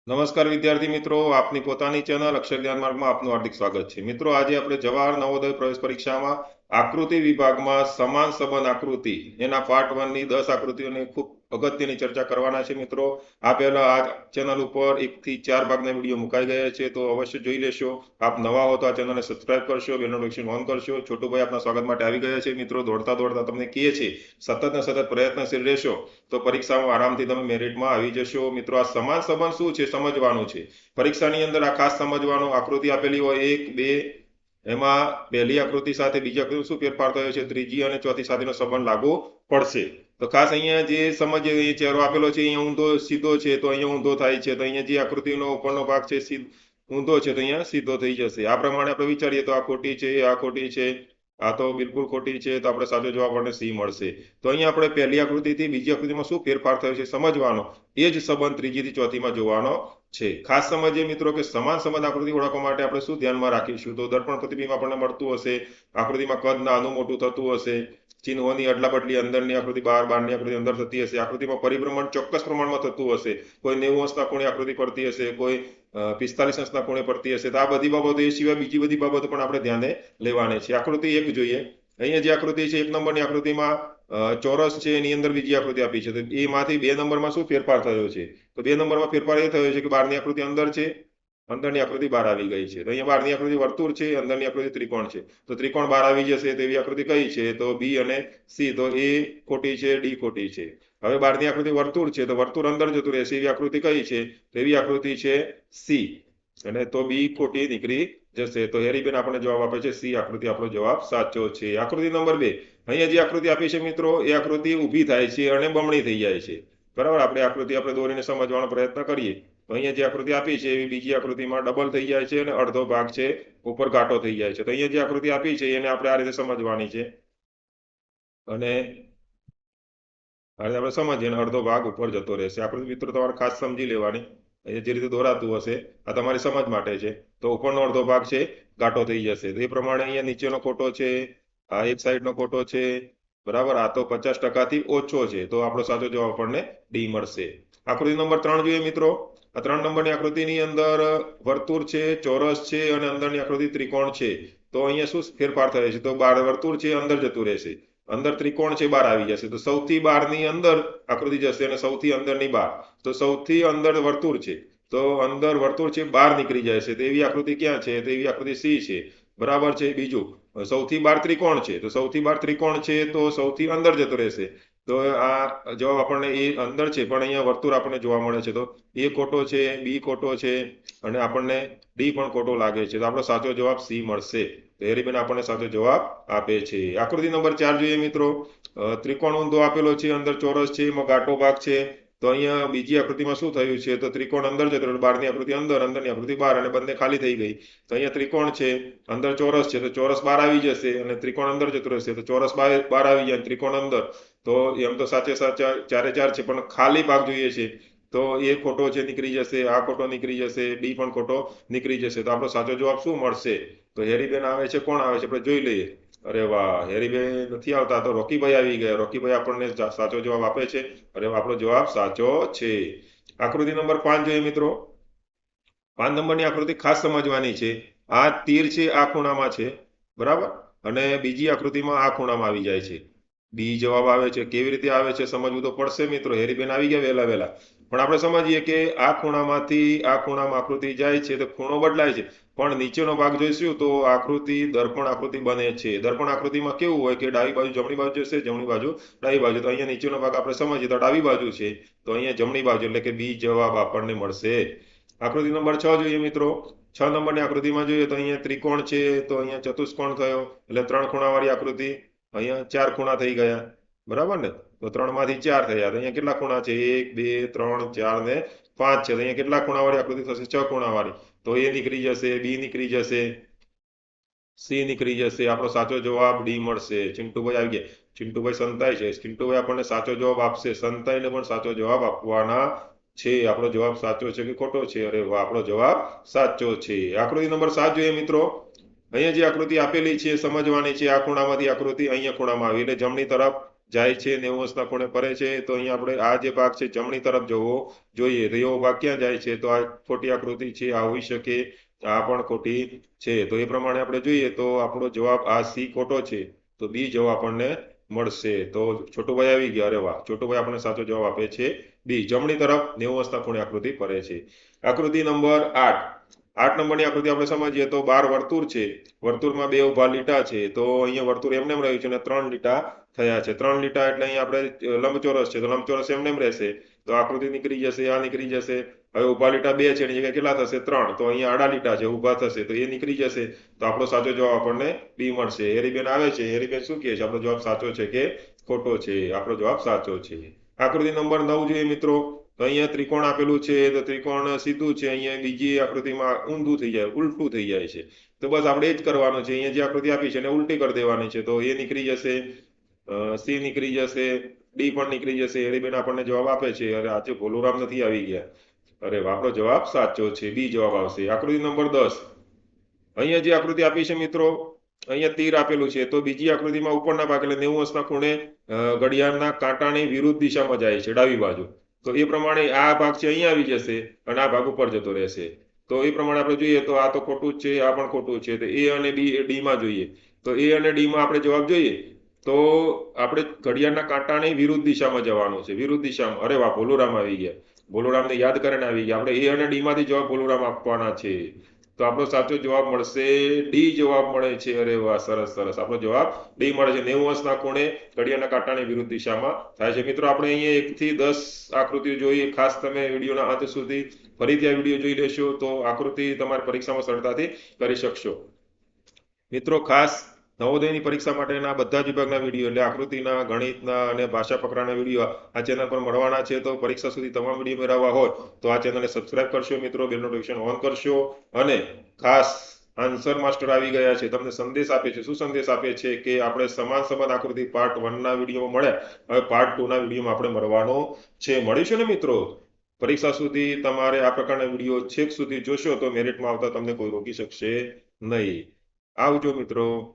નમસ્કાર વિદ્યાર્થી મિત્રો, આપની પોતાની ચેનલ અક્ષર જ્ઞાન માર્ગમાં આપનું હાર્દિક સ્વાગત છે. મિત્રો, આજે આપણે જવાહર નવોદય પ્રવેશ પરીક્ષામાં આકૃતિ વિભાગમાં સમાન સંબંધ આકૃતિ એના પાર્ટ 1 ની 10 આકૃતિઓની ખૂબ અગત્યની ચર્ચા કરવાના છે. મિત્રો, આ પહેલા આ ચેનલ ઉપર 1 થી 4 ભાગના વિડીયો મુકાઈ ગયા છે, તો અવશ્ય જોઈ લેશો. આપ નવા હો તો આ ચેનલને સબસ્ક્રાઇબ કરશો, બેલ નોટિફિકેશન ઓન કરશો. છોટુભાઈ આપના સ્વાગત માટે આવી ગયા છે. મિત્રો, દોડતા દોડતા તમને કહે છે સતત ને સતત પ્રયત્નશીલ રહેશો તો પરીક્ષામાં આરામથી તમે મેરિટમાં આવી જશો. મિત્રો, આ સમાન સંબંધ શું છે સમજવાનું છે. પરીક્ષાની અંદર આ ખાસ સમજવાનું. આકૃતિ આપેલી હોય 1, 2, એમાં પહેલી આકૃતિ સાથે બીજી આકૃતિ શું ફેરફાર થયો છે, ત્રીજી અને ચોથી સાથેનો સંબંધ લાગુ પડશે. તો ખાસ અહીંયા જે સમજીએ, ચહેરો આપેલો છે અહીંયા ઊંધો સીધો છે તો અહીંયા ઊંધો થાય છે, તો અહીંયા જે આકૃતિનો ઉપરનો ભાગ છે ઊંધો છે તો અહીંયા સીધો થઈ જશે. આ પ્રમાણે આપણે વિચારીએ તો આ ખોટી છે, આ ખોટી છે, આ તો બિલકુલ ખોટી છે, તો આપણે સાચો જવાબ આપણને સી મળશે. તો અહીંયા આપણે પહેલી આકૃતિથી બીજી આકૃતિમાં શું ફેરફાર થયો છે સમજવાનો, એ જ સંબંધ ત્રીજીથી ચોથીમાં જોવાનો છે. ખાસ સમજીએ મિત્રો કે સમાન સંબંધ આકૃતિ ઓળખવા માટે આપણે શું ધ્યાનમાં રાખીશું. તો દર્પણ પ્રતિબિંબ આપણને મળતું હશે, આકૃતિમાં કદ નાનું મોટું થતું હશે, ચિહ્નોની અદલા બદલી અંદરની આકૃતિ બહાર, બહારની આકૃતિ અંદર થતી હશે, આકૃતિમાં પરિભ્રમણ ચોક્કસ પ્રમાણમાં થતું હશે, કોઈ 90 અંશના ખૂણે આકૃતિ પડતી હશે, કોઈ 45 અંશના ખૂણે પડતી હશે. તો આ બધી બાબતો એ સિવાય બીજી બધી બાબતો પણ આપણે ધ્યાને લેવાની છે. આકૃતિ 1 જોઈએ. અહીંયા જે આકૃતિ છે 1 નંબરની આકૃતિમાં ચોરસ છે, એની અંદર બીજી આકૃતિ આપી છે, તો એમાંથી 2 નંબરમાં શું ફેરફાર થયો છે. તો 2 નંબરમાં ફેરફાર એ થયો છે કે બહારની આકૃતિ અંદર છે, અંદરની આકૃતિ બહાર આવી ગઈ છે. તો અહીંયા બહારની આકૃતિ વર્તુળ છે, અંદરની આકૃતિ ત્રિકોણ છે. તો ત્રિકોણ બહાર આવી જશે તેવી આકૃતિ કઈ છે, તો બી અને સી. તો એ ખોટી છે, ડી ખોટી છે. હવે બહારની આકૃતિ વર્તુળ છે, તો વર્તુળ અંદર જતું રહેશે એવી આકૃતિ કઈ છે, તો એવી આકૃતિ છે સી, અને તો બી ખોટી નીકળી જશે. તો હેરીબેન આપણે જવાબ આપે છે સી આકૃતિ આપણો જવાબ સાચો છે. આકૃતિ નંબર 2. અહીંયા જે આકૃતિ આપી છે મિત્રો, એ આકૃતિ ઊભી થાય છે અને બમણી થઈ જાય છે. બરાબર, આપણે દોરીને સમજવાનો પ્રયત્ન કરીએ તો અહીંયા જે આકૃતિ આપી છે એવી બીજી આકૃતિમાં ડબલ થઈ જાય છે અને અડધો ભાગ છે ઉપર ઘાટો થઈ જાય છે. તો અહીંયા જે આકૃતિ આપી છે એને આપણે આ રીતે સમજવાની છે, અને આ રીતે આપણે સમજીએ અને અડધો ભાગ ઉપર જતો રહેશે. આકૃતિ મિત્રો તમારે ખાસ સમજી લેવાની. અહીંયા જે રીતે દોરાતું હશે આ તમારી સમજ માટે છે. તો ઉપરનો અડધો ભાગ છે ઘાટો થઈ જશે. તો એ પ્રમાણે અહીંયા નીચેનો ખોટો છે, આ એક સાઈડનો ખોટો છે. બરાબર, આ તો 50% ઓછો છે, તો આપણો સાચો જવાબ આપણને ડી મળશે. આકૃતિ નંબર 3 જોઈએ મિત્રો. આ 3 નંબરની આકૃતિની અંદર વર્તુળ છે, ચોરસ છે અને અંદરની આકૃતિ ત્રિકોણ છે. તો અહીંયા શું ફેરફાર થયો છે, તો બાર વર્તુળ છે અંદર જતું રહેશે, અંદર ત્રિકોણ છે બહાર આવી જશે. તો સૌથી બહારની અંદર આકૃતિ જશે અને સૌથી અંદરની બહાર. તો સૌથી અંદર વર્તુળ છે, તો અંદર વર્તુળ છે બહાર નીકળી જાય છે, તો એવી આકૃતિ ક્યાં છે, તો એવી આકૃતિ સી છે. બરાબર છે. બીજું, સૌથી બહાર ત્રિકોણ છે, તો સૌથી બહાર ત્રિકોણ છે તો સૌથી અંદર જતો રહેશે. તો આ જવાબ આપણને એ અંદર છે, પણ અહીંયા વર્તુળ આપણને જોવા મળે છે, તો એ ખોટો છે, બી ખોટો છે અને આપણને ડી પણ ખોટો લાગે છે. તો આપણો સાચો જવાબ સી મળશે. તો હેરીબેન આપણને સાચો જવાબ આપે છે. આકૃતિ નંબર 4 જોઈએ મિત્રો. ત્રિકોણ ઊંધો આપેલો છે, અંદર ચોરસ છે, એમાં ઘાટો ભાગ છે. તો અહીંયા બીજી આકૃતિમાં શું થયું છે, તો ત્રિકોણ અંદર જતો રહ્યો, બહારની આકૃતિ અંદર, અંદરની આકૃતિ બહાર, અને બંને ખાલી થઈ ગઈ. તો અહીંયા ત્રિકોણ છે, અંદર ચોરસ છે, તો ચોરસ બહાર આવી જશે અને ત્રિકોણ અંદર જતો રહેશે. તો ચોરસ બહાર આવી જાય, ત્રિકોણ અંદર. તો એમ તો સાચે સાચા ચારે ચાર છે, પણ ખાલી ભાગ જોઈએ છે, તો એ ખોટો છે નીકળી જશે, આ ખોટો નીકળી જશે, ડી પણ ખોટો નીકળી જશે. તો આપણો સાચો જવાબ શું મળશે, તો હેરીબેન આવે છે. કોણ આવે છે આપણે જોઈ લઈએ. અરે વાહ, હેરીબેન નથી આવતા, તો રોકીભાઈ આવી ગયા. રોકીભાઈ આપણને સાચો જવાબ આપે છે. અરે આપણો જવાબ સાચો છે. આકૃતિ નંબર 5 જોઈએ મિત્રો. 5 નંબરની આકૃતિ ખાસ સમજવાની છે. આ તીર છે આ ખૂણામાં છે, બરાબર, અને બીજી આકૃતિમાં આ ખૂણામાં આવી જાય છે. બી જવાબ આવે છે. કેવી રીતે આવે છે સમજવું તો પડશે મિત્રો. હેરીબેન આવી ગયા વહેલા વહેલા. પણ આપણે સમજીએ કે આ ખૂણામાંથી આ ખૂણામાં આકૃતિ જાય છે તો ખૂણો બદલાય છે, પણ નીચેનો ભાગ જોઈશું તો આકૃતિ દર્પણ આકૃતિ બને છે. દર્પણ આકૃતિમાં કેવું હોય કે ડાબી બાજુ જમણી બાજુ જશે, જમણી બાજુ ડાબી બાજુ. તો અહીંયા નીચેનો ભાગ આપણે સમજીએ તો ડાબી બાજુ છે, તો અહીંયા જમણી બાજુ, એટલે કે બી જવાબ આપણને મળશે. આકૃતિ નંબર 6 જોઈએ મિત્રો. 6 નંબરની આકૃતિમાં જોઈએ તો અહીંયા ત્રિકોણ છે, તો અહીંયા ચતુષ્કોણ થયો, એટલે 3 ખૂણાવાળી આકૃતિ. અહીંયા 4 ખૂણા થઈ ગયા, બરાબર ને. તો 3 માંથી 4 થયા, તો અહીંયા કેટલા ખૂણા છે, 1, 2, 3, 4 ને 5 છે. તો અહીંયા કેટલા ખૂણાવાળી આકૃતિ થશે, 6 ખૂણાવાળી. તો એ નીકળી જશે, બી નીકળી જશે, સી નીકળી જશે. આપણો સાચો જવાબ ડી મળશે. ચિંટુભાઈ આવી ગયા. ચિંટુભાઈ સંતાય છે, ચિંટુભાઈ આપણને સાચો જવાબ આપશે. સંતાઈને પણ સાચો જવાબ આપવાના છે. આપણો જવાબ સાચો છે કે ખોટો છે, અરે વાહ, આપણો જવાબ સાચો છે. આકૃતિ નંબર 7 જોઈએ મિત્રો. અહીંયા જે આકૃતિ આપેલી છે સમજવાની છે. આ ખૂણામાંથી આકૃતિ અહીંયા ખૂણામાં આવી, એટલે જમણી તરફ જાય છે, 90 અંશના ખૂણે ફરે છે. તો અહીંયા આપણે આ જે ભાગ છે જમણી તરફ જવો જોઈએ. તો એવો ભાગ ક્યાં જાય છે? તો આ ખોટી આકૃતિ છે, આ હોઈ શકે, આ પણ ખોટી છે. તો એ પ્રમાણે આપણે જોઈએ તો આપણો જવાબ આ સી ખોટો છે. તો બી જવાબ આપણને મળશે. તો છોટુભાઈ આવી ગયા. અરે વાહ, છોટુભાઈ આપણને સાચો જવાબ આપે છે બી. જમણી તરફ 90 અંશના ખૂણે આકૃતિ ફરે છે. આકૃતિ નંબર 8. 8 નંબરની આકૃતિ આપણે સમજીએ તો 12 વર્તુળ છે. વર્તુળમાં બે ઊભા લીટા છે. તો અહીંયા વર્તુળ એમને એમ રહ્યું છે અને 3 લીટા થયા છે. 3 લીટા એટલે અહીંયા આપણે લંબચોરસ છે, તો લંબચોરસ એમને એમ રહેશે. તો આકૃતિ નીકળી જશે, આ નીકળી જશે. હવે ઊભા લીટા 2 છે, એની જગ્યાએ કેટલા થશે? 3. તો અહીંયા આડા લીટા છે, ઊભા થશે, તો એ નીકળી જશે. તો આપણો સાચો જવાબ આપણને બી મળશે. હેરીબેન આવે છે. હેરીબેન શું કહે છે? આપણો જવાબ સાચો છે કે ખોટો છે? આપણો જવાબ સાચો છે. આકૃતિ નંબર 9 જોઈએ મિત્રો. તો અહીંયા ત્રિકોણ આપેલું છે. તો ત્રિકોણ સીધું છે. અહીંયા બીજી આકૃતિમાં ઊંધું થઈ જાય, ઉલટું થઈ જાય છે. તો બસ આપણે એ જ કરવાનું છે. અહીંયા જે આકૃતિ આપી છે એને ઉલટી કરી દેવાની છે. તો એ નીકળી જશે, સી નીકળી જશે, ડી પણ નીકળી જશે. હેરીબેન આપણને જવાબ આપે છે. અરે આજે ભોલુરામ નથી આવી ગયા. અરે આપણો જવાબ સાચો છે, બી જવાબ આવશે. આકૃતિ નંબર 10. અહીંયા જે આકૃતિ આપી છે મિત્રો, અહીંયા તીર આપેલું છે. તો બીજી આકૃતિમાં ઉપરના ભાગ એટલે 90 અંશના ખૂણે ઘડિયાળના કાંટાની વિરુદ્ધ દિશામાં જાય છે, ડાબી બાજુ. તો એ પ્રમાણે આ ભાગ છે અહીંયા આવી જશે અને આ ભાગ ઉપર જતો રહેશે. તો એ પ્રમાણે આપણે જોઈએ તો આ તો ખોટું જ છે, આ પણ ખોટું છે. તો એ અને બી એ ડીમાં જોઈએ. તો એ અને ડીમાં આપણે જવાબ જોઈએ તો આપણે ઘડિયાળના કાંટાની વિરુદ્ધ દિશામાં જવાનું છે, વિરુદ્ધ દિશામાં. અરે વાહ, ભોલુરામ આવી ગયા. ભોલુરામને યાદ કરીને આવી ગયા. આપણે એ અને ડીમાંથી જવાબ ભોલુરામ આપવાના છે. તો આપણો સાચો જવાબ મળશે ડી જવાબ મળે છે. અરે વાહ, સરસ સરસ. આપણો જવાબ ડી મળે છે. 90 અંશના ખૂણે ઘડિયાળના કાંટાની વિરુદ્ધ દિશામાં થાય છે. મિત્રો આપણે અહીંયા 1 થી 10 આકૃતિઓ જોઈએ. ખાસ તમે વિડીયોના અંત સુધી ફરીથી આ વિડીયો જોઈ લેશો તો આકૃતિ તમારી પરીક્ષામાં સરળતાથી કરી શકશો. મિત્રો ખાસ નવોદયની પરીક્ષા માટેના બધા જ વિભાગના વિડીયો એટલે આકૃતિના, ગણિતના અને ભાષા ફકરાના વિડીયો આ ચેનલ પર મળવાના છે. તો પરીક્ષા સુધી તમામ વિડીયો મેળવવા હોય તો આ ચેનલને સબસ્ક્રાઇબ કરશો મિત્રો, બેલ નોટિફિકેશન ઓન કરશો. અને ખાસ આન્સર માસ્ટર આવી ગયા છે, તમને સંદેશ આપે છે. શું સંદેશ આપે છે? કે આપણે સમાન સંબંધ આકૃતિ પાર્ટ 1 ના વિડીયોમાં મળ્યા, હવે પાર્ટ 2 ના વિડીયોમાં આપણે મળવાનો છે. મળીશું ને મિત્રો? પરીક્ષા સુધી તમારે આ પ્રકારના વિડીયો છેક સુધી જોશો તો મેરિટમાં આવતા તમને કોઈ રોકી શકશે નહીં. આવજો મિત્રો.